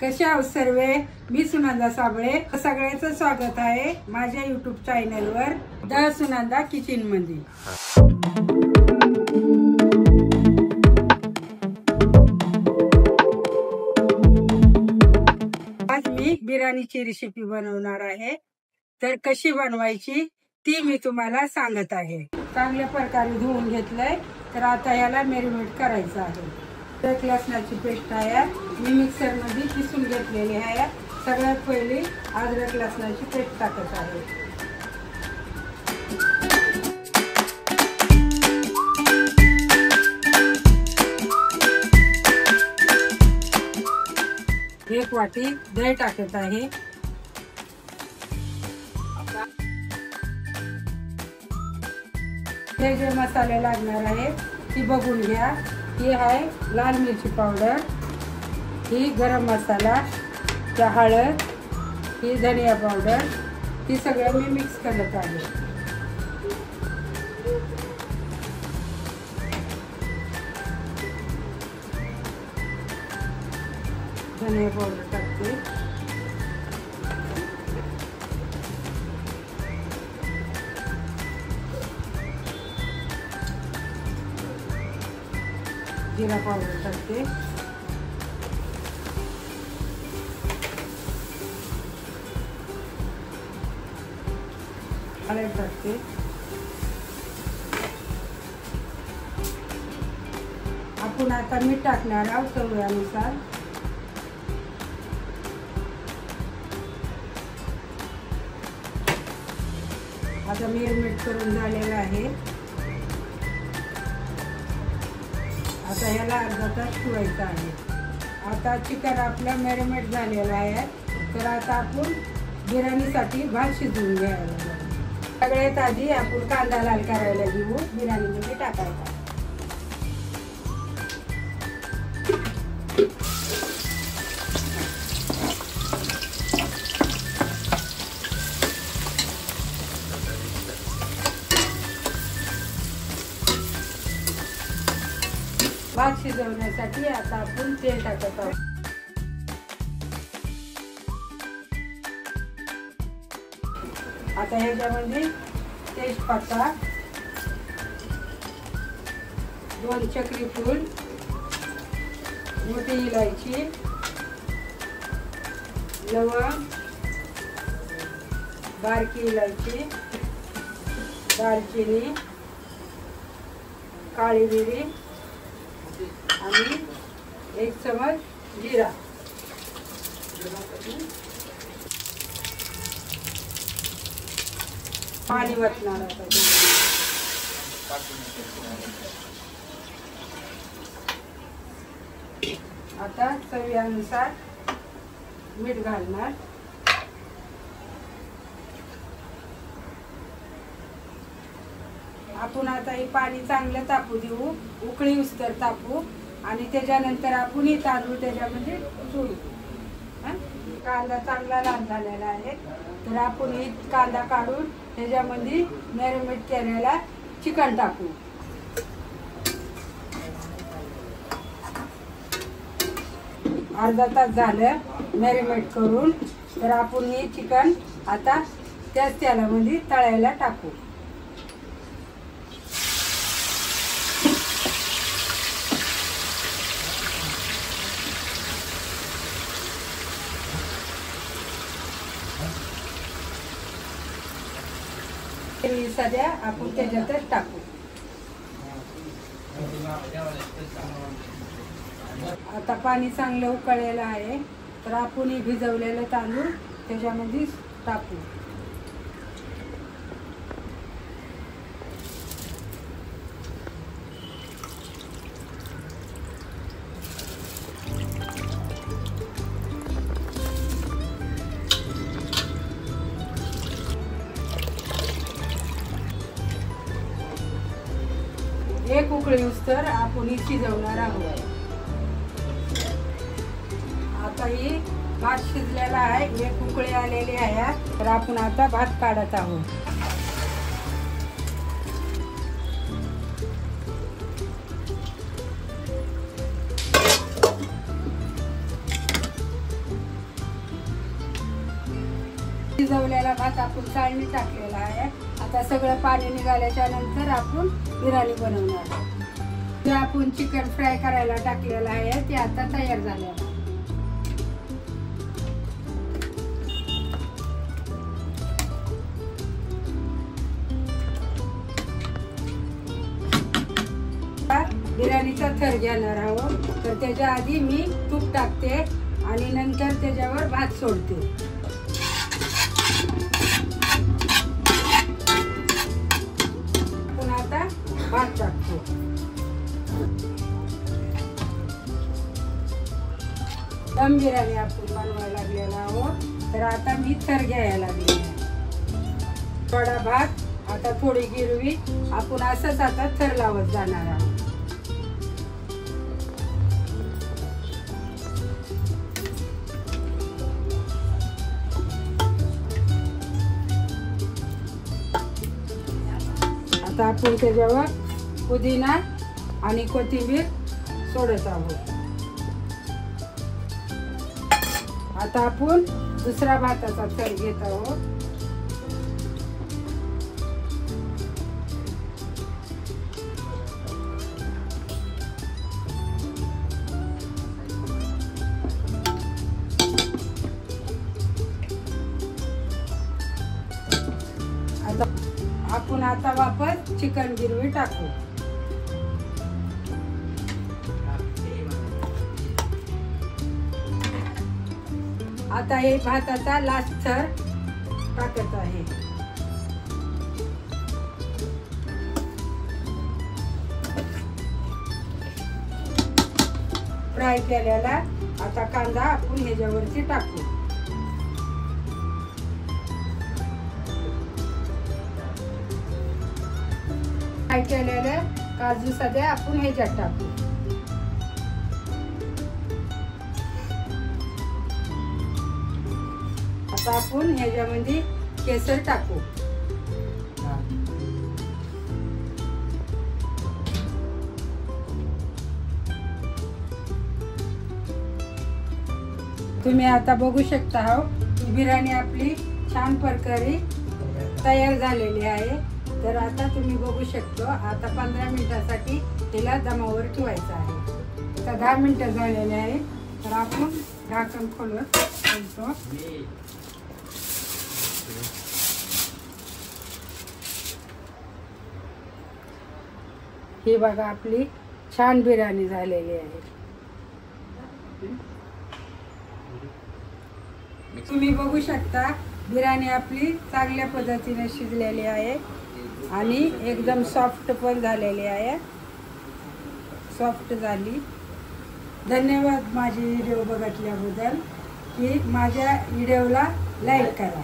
कसे आहोत सर्वे? मी सुनंदा साबळे, सगळ्यांचं स्वागत आहे माझ्या YouTube चॅनलवर द सुनंदा किचन मध्ये। आज मी बिर्याणीची रेसिपी बनवणार आहे। तर कशी बनवायची ती मी तुम्हाला सांगत आहे। चांगल्या प्रकारे धुवून घेतलंय, तर आता याला मॅरिनेट करायचं आहे। एक लसणाची पेस्ट आहे, मी मिक्सर मध्ये किसून घेतलेली आहे। सगळ्यात पहिली अद्रक लसणाची पेस्ट टाकत आहे। एक वाटी दही टाकत आहे। हे जे मसाले लागणार आहे ती बघून घ्या। ही आहे लाल मिरची पावडर, ही गरम मसाला, हळद, ही धनिया पावडर, ही सगळं मी मिक्स करत आहे। धनिया पावडर टाकते, जीरा पावडर टाकते, हळद टाकते, आपण आता मीठ टाकणार आहोत चवीनुसार। आता मॅरिनेट करून झालेलं आहे। आता याला अर्धा तास ठेवायचं आहे। आता चिकन आपलं मॅरिनेट झालेलं आहे, तर आता आपण बिर्याणीसाठी भात शिजवून घ्यायला। सगळ्यात आधी आपण कांदा लाल करायला घेऊ, बिर्याणीमध्ये टाकायचा। भात शिजवण्यासाठी आता आपण तेल टाकत आहोत। आता ह्याच्यामध्ये तेजपत्ता, 2 चक्री फूल, मोठी इलायची, लवंग, बारकी इलायची, दालचिनी, काळी मिरी आणि 1 चमच जीरा। पाणी वतणार आता चवीनुसार मीठ घालणार। आपण आता हे पाणी चांगलं तापू देऊ, उकळी उस्तर तापू, आणि त्याच्यानंतर आपण हे तांदूळ त्याच्यामध्ये सोडू। कांदा चांगला लाल झालेला आहे, तर आपण हे कांदा काढून त्याच्यामध्ये मॅरिनेट केलेला चिकन टाकू। अर्धा तास झालं मॅरिनेट करून, तर आपण हे चिकन आता त्याच तेलामध्ये तळायला टाकू। सध्या आपण त्याच्यातच टाकू। आता पाणी चांगलं उकळलेलं आहे, तर आपण हे भिजवलेलं तांदूळ त्याच्यामध्ये टाकू। एक उकळी उस्तर आपण ही शिजवणार आहोत। आता ही भात शिजलेला आहे, एक उकळी आलेली आहे, तर आपण आता भात काढत आहोत। शिजवलेला भात आपण चाळणी टाकलेला आहे. आता सगळं पाणी निघाल्याच्या नंतर आपण बिर्याणी बनवणार आहोत. जे आपण चिकन फ्राय करायला टाकलेलं आहे ते आता तयार झालेलं आहे. बिर्याणीचा थर घेणार आहोत. तर त्याच्या आधी मी तूप टाकते आणि नंतर त्याच्यावर भात सोडते. आपण आता भात टाकतो. दम बिर्याणी आपण बनवायला लागलेला आहोत. तर आता मी थर घ्यायला लागले. थोडा भात, आता थोडी गिरवी, आपण असंच आता थर लावत जाणार आहोत. आता आपण त्याच्यावर पुदिना आणि कोथिंबीर सोडत आहोत. आता आपण दुसरा भाताचा थर घेत आहोत. आपण आता वापस चिकन गिरवी टाकू. आता हे भाताचा लास्ट थर टाकत आहे. फ्राय केलेला आता कांदा आपण ह्याच्यावरती टाकू. फ्राय केलेले काजू सध्या आपण ह्याच्यात टाकू. आता आपण ह्याच्यामध्ये केसर टाकू. तुम्ही आता बघू शकता हो, बिर्याणी आपली छान प्रकारे तयार झालेली आहे. तर आता तुम्ही बघू शकतो. आता 15 मिनिटासाठी तिला दमावर ठेवायचं आहे. आता 10 मिनिटं झालेले आहे. तर आपण झाकण खोलत ठेवतो. ही बघा आपली छान बिर्याणी झालेली आहे. तुम्ही बघू शकता बिर्याणी आपली चांगल्या पद्धतीने शिजलेली आहे आणि एकदम सॉफ्ट पण झालेली आहे. सॉफ्ट झाली. धन्यवाद माझी व्हिडिओ बघितल्याबद्दल. की माझ्या व्हिडिओला लाईक करा.